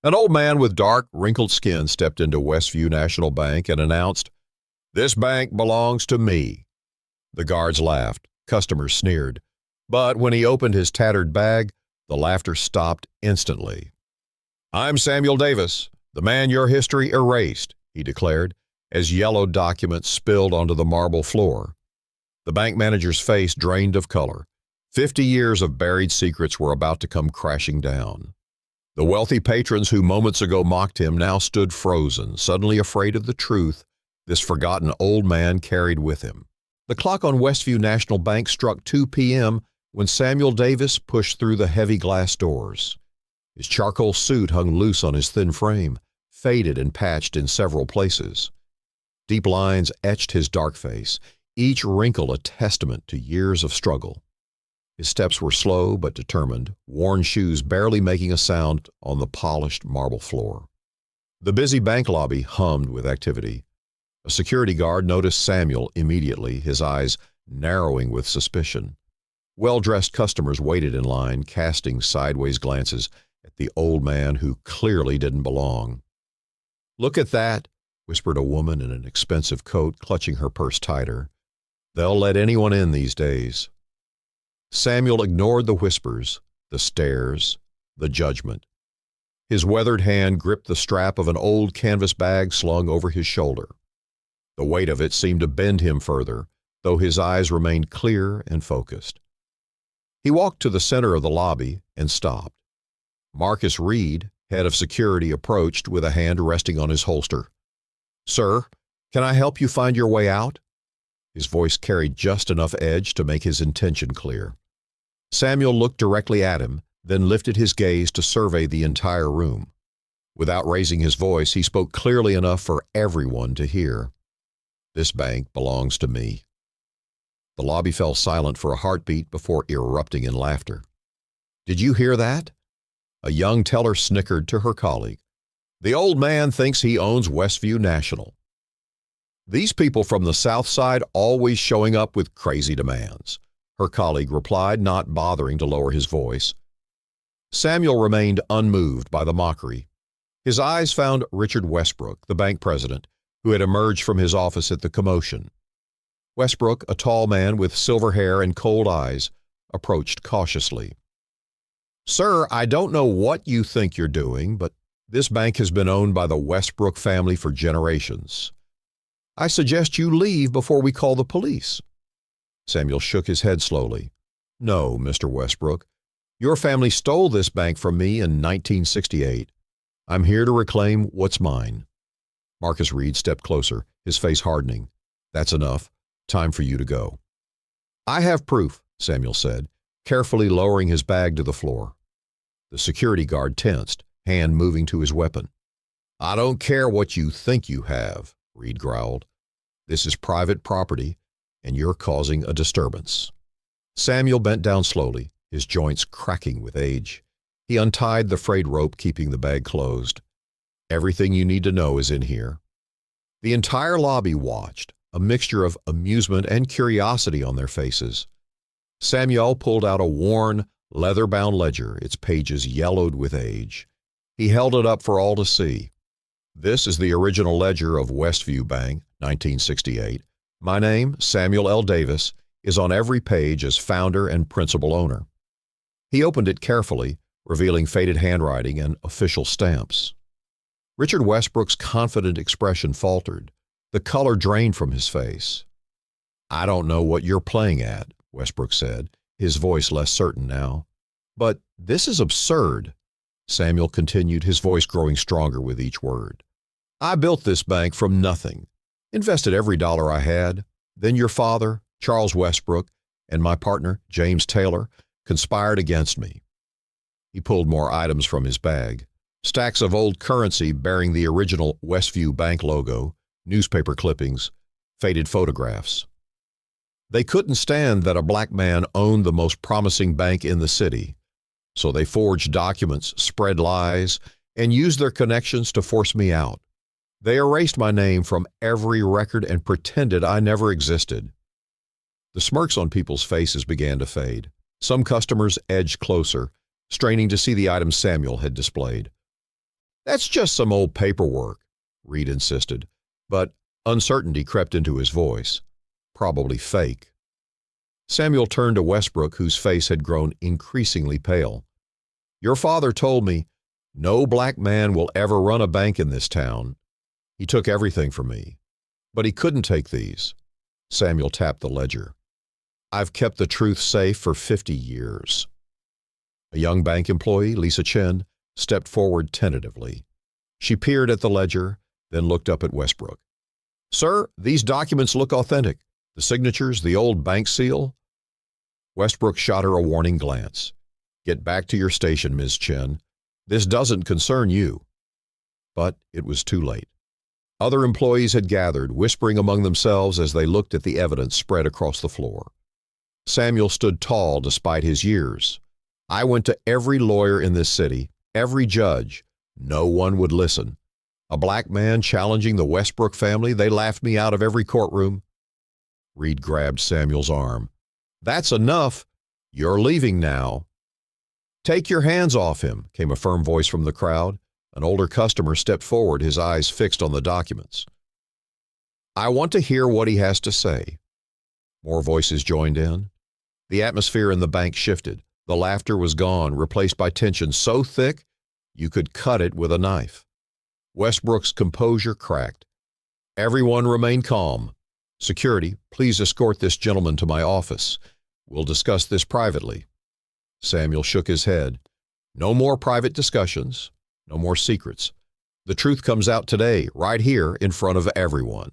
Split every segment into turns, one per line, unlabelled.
An old man with dark, wrinkled skin stepped into Westview National Bank and announced, "This bank belongs to me." The guards laughed. Customers sneered. But when he opened his tattered bag, the laughter stopped instantly. "I'm Samuel Davis, the man your history erased," he declared, as yellow documents spilled onto the marble floor. The bank manager's face drained of color. 50 years of buried secrets were about to come crashing down. The wealthy patrons who moments ago mocked him now stood frozen, suddenly afraid of the truth this forgotten old man carried with him. The clock on Westview National Bank struck 2 p.m. when Samuel Davis pushed through the heavy glass doors. His charcoal suit hung loose on his thin frame, faded and patched in several places. Deep lines etched his dark face, each wrinkle a testament to years of struggle. His steps were slow but determined, worn shoes barely making a sound on the polished marble floor. The busy bank lobby hummed with activity. A security guard noticed Samuel immediately, his eyes narrowing with suspicion. Well-dressed customers waited in line, casting sideways glances at the old man who clearly didn't belong. "Look at that," whispered a woman in an expensive coat, clutching her purse tighter. "They'll let anyone in these days." Samuel ignored the whispers, the stares, the judgment. His weathered hand gripped the strap of an old canvas bag slung over his shoulder. The weight of it seemed to bend him further, though his eyes remained clear and focused. He walked to the center of the lobby and stopped. Marcus Reed, head of security, approached with a hand resting on his holster. "Sir, can I help you find your way out?" His voice carried just enough edge to make his intention clear. Samuel looked directly at him, then lifted his gaze to survey the entire room. Without raising his voice, he spoke clearly enough for everyone to hear. "This bank belongs to me." The lobby fell silent for a heartbeat before erupting in laughter. "Did you hear that?" A young teller snickered to her colleague. "The old man thinks he owns Westview National. These people from the South Side always showing up with crazy demands," her colleague replied, not bothering to lower his voice. Samuel remained unmoved by the mockery. His eyes found Richard Westbrook, the bank president, who had emerged from his office at the commotion. Westbrook, a tall man with silver hair and cold eyes, approached cautiously. "Sir, I don't know what you think you're doing, but this bank has been owned by the Westbrook family for generations. I suggest you leave before we call the police." Samuel shook his head slowly. "No, Mr. Westbrook. Your family stole this bank from me in 1968. I'm here to reclaim what's mine." Marcus Reed stepped closer, his face hardening. "That's enough. Time for you to go." "I have proof," Samuel said, carefully lowering his bag to the floor. The security guard tensed, hand moving to his weapon. "I don't care what you think you have," Reed growled. "This is private property, and you're causing a disturbance." Samuel bent down slowly, his joints cracking with age. He untied the frayed rope keeping the bag closed. "Everything you need to know is in here." The entire lobby watched, a mixture of amusement and curiosity on their faces. Samuel pulled out a worn, leather-bound ledger, its pages yellowed with age. He held it up for all to see. "This is the original ledger of Westview Bank, 1968. My name, Samuel L. Davis, is on every page as founder and principal owner." He opened it carefully, revealing faded handwriting and official stamps. Richard Westbrook's confident expression faltered. The color drained from his face. "I don't know what you're playing at," Westbrook said, his voice less certain now. "But this is absurd," Samuel continued, his voice growing stronger with each word. "I built this bank from nothing, invested every dollar I had. Then your father, Charles Westbrook, and my partner, James Taylor, conspired against me." He pulled more items from his bag. Stacks of old currency bearing the original Westview Bank logo, newspaper clippings, faded photographs. They couldn't stand that a black man owned the most promising bank in the city, so they forged documents, spread lies, and used their connections to force me out. They erased my name from every record and pretended I never existed. The smirks on people's faces began to fade. Some customers edged closer, straining to see the items Samuel had displayed. That's just some old paperwork, Reed insisted, but uncertainty crept into his voice. Probably fake. Samuel turned to Westbrook, whose face had grown increasingly pale. Your father told me, no black man will ever run a bank in this town. He took everything from me. But he couldn't take these. Samuel tapped the ledger. I've kept the truth safe for 50 years. A young bank employee, Lisa Chen, stepped forward tentatively. She peered at the ledger, then looked up at Westbrook. Sir, these documents look authentic. The signatures, the old bank seal. Westbrook shot her a warning glance. Get back to your station, Ms. Chen. This doesn't concern you. But it was too late. Other employees had gathered, whispering among themselves as they looked at the evidence spread across the floor. Samuel stood tall despite his years. I went to every lawyer in this city, every judge. No one would listen. A black man challenging the Westbrook family, they laughed me out of every courtroom. Reed grabbed Samuel's arm. That's enough. You're leaving now. Take your hands off him, came a firm voice from the crowd. An older customer stepped forward, his eyes fixed on the documents. I want to hear what he has to say. More voices joined in. The atmosphere in the bank shifted. The laughter was gone, replaced by tension so thick you could cut it with a knife. Westbrook's composure cracked. Everyone remain calm. Security, please escort this gentleman to my office. We'll discuss this privately. Samuel shook his head. No more private discussions. No more secrets. The truth comes out today, right here in front of everyone.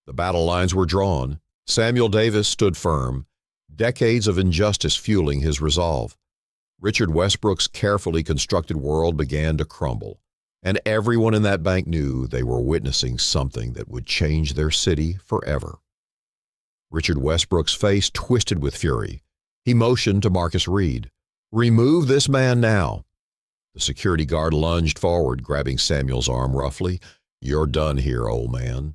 The battle lines were drawn. Samuel Davis stood firm, decades of injustice fueling his resolve. Richard Westbrook's carefully constructed world began to crumble, and everyone in that bank knew they were witnessing something that would change their city forever. Richard Westbrook's face twisted with fury. He motioned to Marcus Reed. Remove this man now. The security guard lunged forward, grabbing Samuel's arm roughly. You're done here, old man.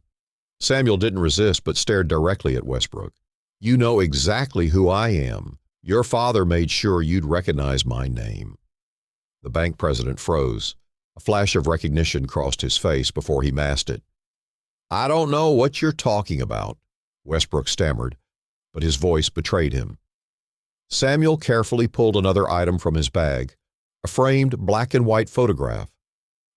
Samuel didn't resist, but stared directly at Westbrook. You know exactly who I am. Your father made sure you'd recognize my name. The bank president froze. A flash of recognition crossed his face before he masked it. I don't know what you're talking about, Westbrook stammered, but his voice betrayed him. Samuel carefully pulled another item from his bag, a framed black and white photograph.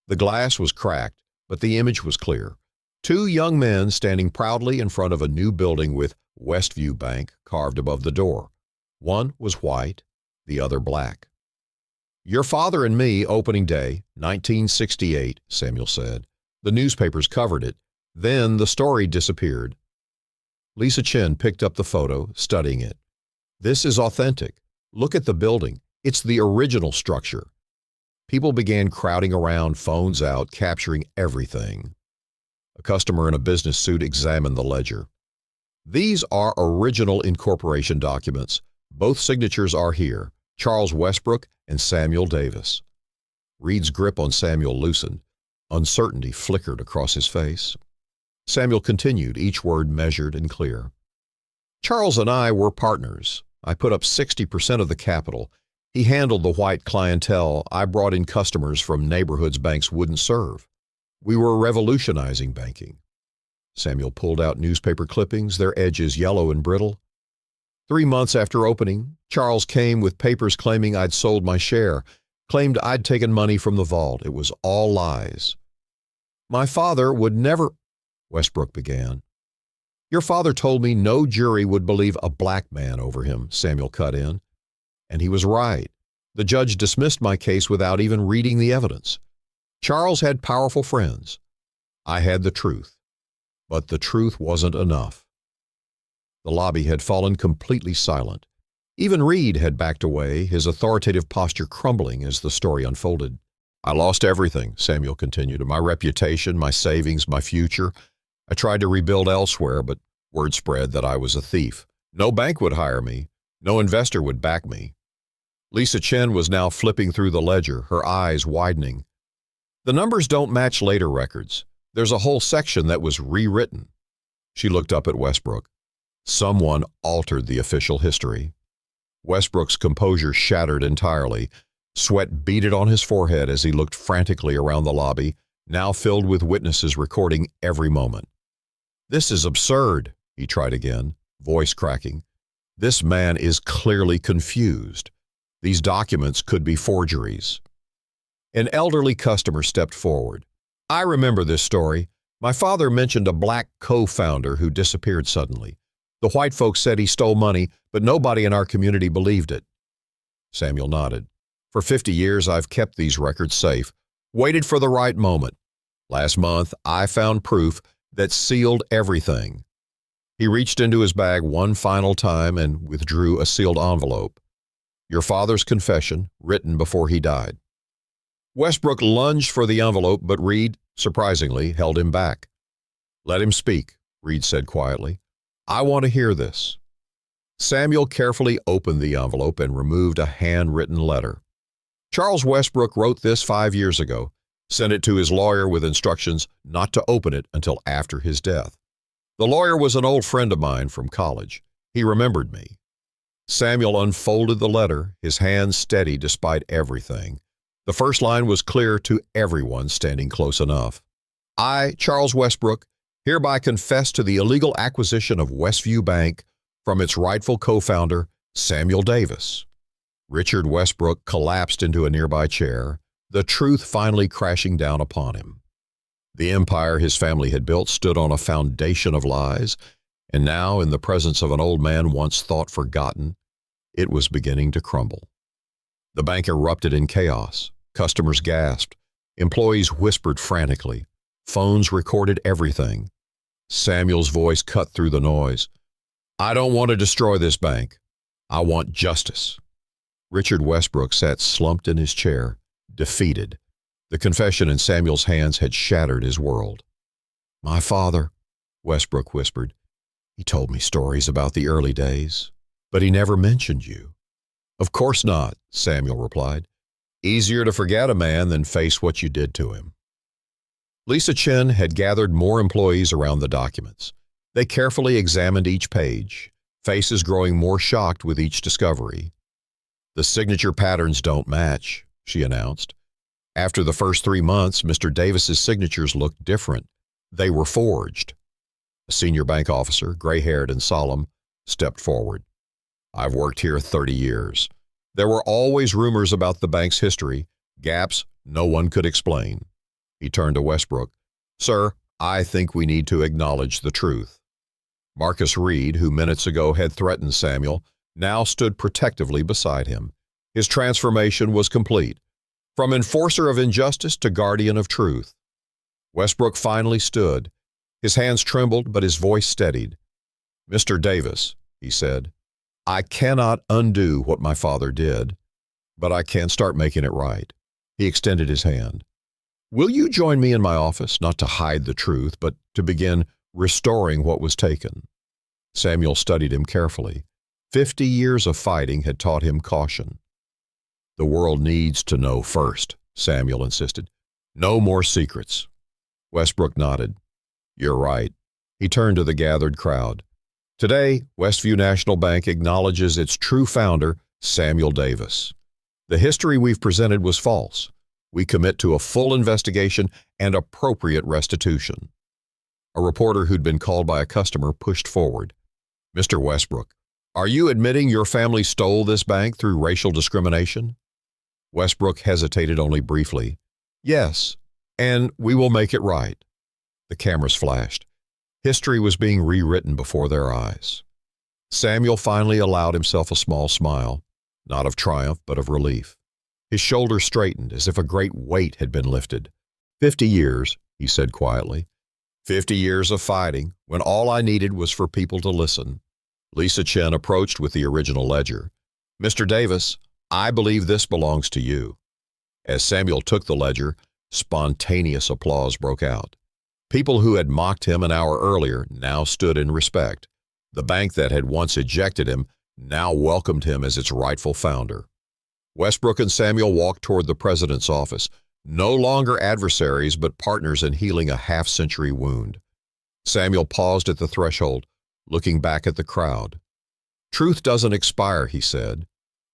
The glass was cracked, but the image was clear. Two young men standing proudly in front of a new building with Westview Bank carved above the door. One was white, the other black. Your father and me, opening day, 1968, Samuel said. The newspapers covered it. Then the story disappeared. Lisa Chen picked up the photo, studying it. This is authentic. Look at the building. It's the original structure. People began crowding around, phones out, capturing everything. A customer in a business suit examined the ledger. These are original incorporation documents. Both signatures are here, Charles Westbrook and Samuel Davis. Reed's grip on Samuel loosened. Uncertainty flickered across his face. Samuel continued, each word measured and clear. Charles and I were partners. I put up 60% of the capital. He handled the white clientele. I brought in customers from neighborhoods banks wouldn't serve. We were revolutionizing banking. Samuel pulled out newspaper clippings, their edges yellow and brittle. 3 months after opening, Charles came with papers claiming I'd sold my share, claimed I'd taken money from the vault. It was all lies. My father would never, Westbrook began. Your father told me no jury would believe a black man over him, Samuel cut in. And he was right. The judge dismissed my case without even reading the evidence. Charles had powerful friends. I had the truth. But the truth wasn't enough. The lobby had fallen completely silent. Even Reed had backed away, his authoritative posture crumbling as the story unfolded. I lost everything, Samuel continued, my reputation, my savings, my future. I tried to rebuild elsewhere, but word spread that I was a thief. No bank would hire me. No investor would back me. Lisa Chen was now flipping through the ledger, her eyes widening. The numbers don't match later records. There's a whole section that was rewritten. She looked up at Westbrook. Someone altered the official history. Westbrook's composure shattered entirely. Sweat beaded on his forehead as he looked frantically around the lobby, now filled with witnesses recording every moment. "This is absurd," he tried again, voice cracking. "This man is clearly confused. These documents could be forgeries." An elderly customer stepped forward. "I remember this story. My father mentioned a black co-founder who disappeared suddenly. The white folks said he stole money, but nobody in our community believed it." Samuel nodded. "For 50 years, I've kept these records safe, waited for the right moment. Last month, I found proof that sealed everything." He reached into his bag one final time and withdrew a sealed envelope. "Your father's confession, written before he died." Westbrook lunged for the envelope, but Reed, surprisingly, held him back. "Let him speak," Reed said quietly. "I want to hear this." Samuel carefully opened the envelope and removed a handwritten letter. "Charles Westbrook wrote this 5 years ago, sent it to his lawyer with instructions not to open it until after his death. The lawyer was an old friend of mine from college. He remembered me." Samuel unfolded the letter, his hands steady despite everything. The first line was clear to everyone standing close enough. "I, Charles Westbrook, hereby confess to the illegal acquisition of Westview Bank from its rightful co-founder, Samuel Davis." Richard Westbrook collapsed into a nearby chair, the truth finally crashing down upon him. The empire his family had built stood on a foundation of lies, and now, in the presence of an old man once thought forgotten, it was beginning to crumble. The bank erupted in chaos. Customers gasped. Employees whispered frantically. Phones recorded everything. Samuel's voice cut through the noise. "I don't want to destroy this bank. I want justice." Richard Westbrook sat slumped in his chair, defeated. The confession in Samuel's hands had shattered his world. "My father," Westbrook whispered. "He told me stories about the early days, but he never mentioned you." "Of course not," Samuel replied. "Easier to forget a man than face what you did to him." Lisa Chen had gathered more employees around the documents. They carefully examined each page, faces growing more shocked with each discovery. "The signature patterns don't match," she announced. After the first 3 months, Mr. Davis's signatures looked different. They were forged. A senior bank officer, gray-haired and solemn, stepped forward. "I've worked here 30 years. There were always rumors about the bank's history, gaps no one could explain." He turned to Westbrook. "Sir, I think we need to acknowledge the truth." Marcus Reed, who minutes ago had threatened Samuel, now stood protectively beside him. His transformation was complete, from enforcer of injustice to guardian of truth. Westbrook finally stood. His hands trembled, but his voice steadied. "Mr. Davis," he said, "I cannot undo what my father did, but I can start making it right." He extended his hand. "Will you join me in my office, not to hide the truth, but to begin restoring what was taken?" Samuel studied him carefully. 50 years of fighting had taught him caution. "The world needs to know first," Samuel insisted. "No more secrets." Westbrook nodded. "You're right." He turned to the gathered crowd. "Today, Westview National Bank acknowledges its true founder, Samuel Davis. The history we've presented was false. We commit to a full investigation and appropriate restitution." A reporter who'd been called by a customer pushed forward. "Mr. Westbrook, are you admitting your family stole this bank through racial discrimination?" Westbrook hesitated only briefly. "Yes, and we will make it right." The cameras flashed. History was being rewritten before their eyes. Samuel finally allowed himself a small smile, not of triumph but of relief. His shoulders straightened as if a great weight had been lifted. 50 years, he said quietly. 50 years of fighting, when all I needed was for people to listen. Lisa Chen approached with the original ledger. "Mr. Davis, I believe this belongs to you." As Samuel took the ledger, spontaneous applause broke out. People who had mocked him an hour earlier now stood in respect. The bank that had once ejected him now welcomed him as its rightful founder. Westbrook and Samuel walked toward the president's office, no longer adversaries but partners in healing a half-century wound. Samuel paused at the threshold, looking back at the crowd. "Truth doesn't expire," he said.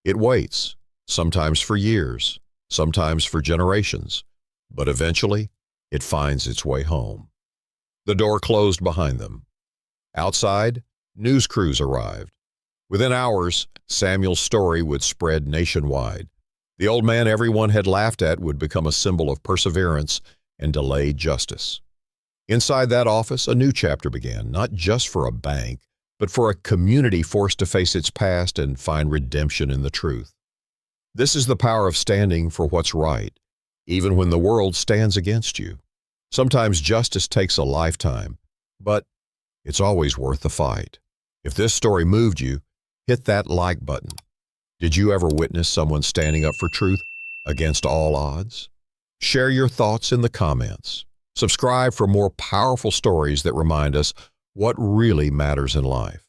"It waits. sometimes for years, sometimes for generations, but eventually it finds its way home. The door closed behind them. Outside, news crews arrived. Within hours, Samuel's story would spread nationwide. The old man everyone had laughed at would become a symbol of perseverance and delayed justice. Inside that office, a new chapter began, not just for a bank, but for a community forced to face its past and find redemption in the truth. This is the power of standing for what's right, even when the world stands against you. Sometimes justice takes a lifetime, but it's always worth the fight. If this story moved you, hit that like button. Did you ever witness someone standing up for truth against all odds? Share your thoughts in the comments. Subscribe for more powerful stories that remind us what really matters in life.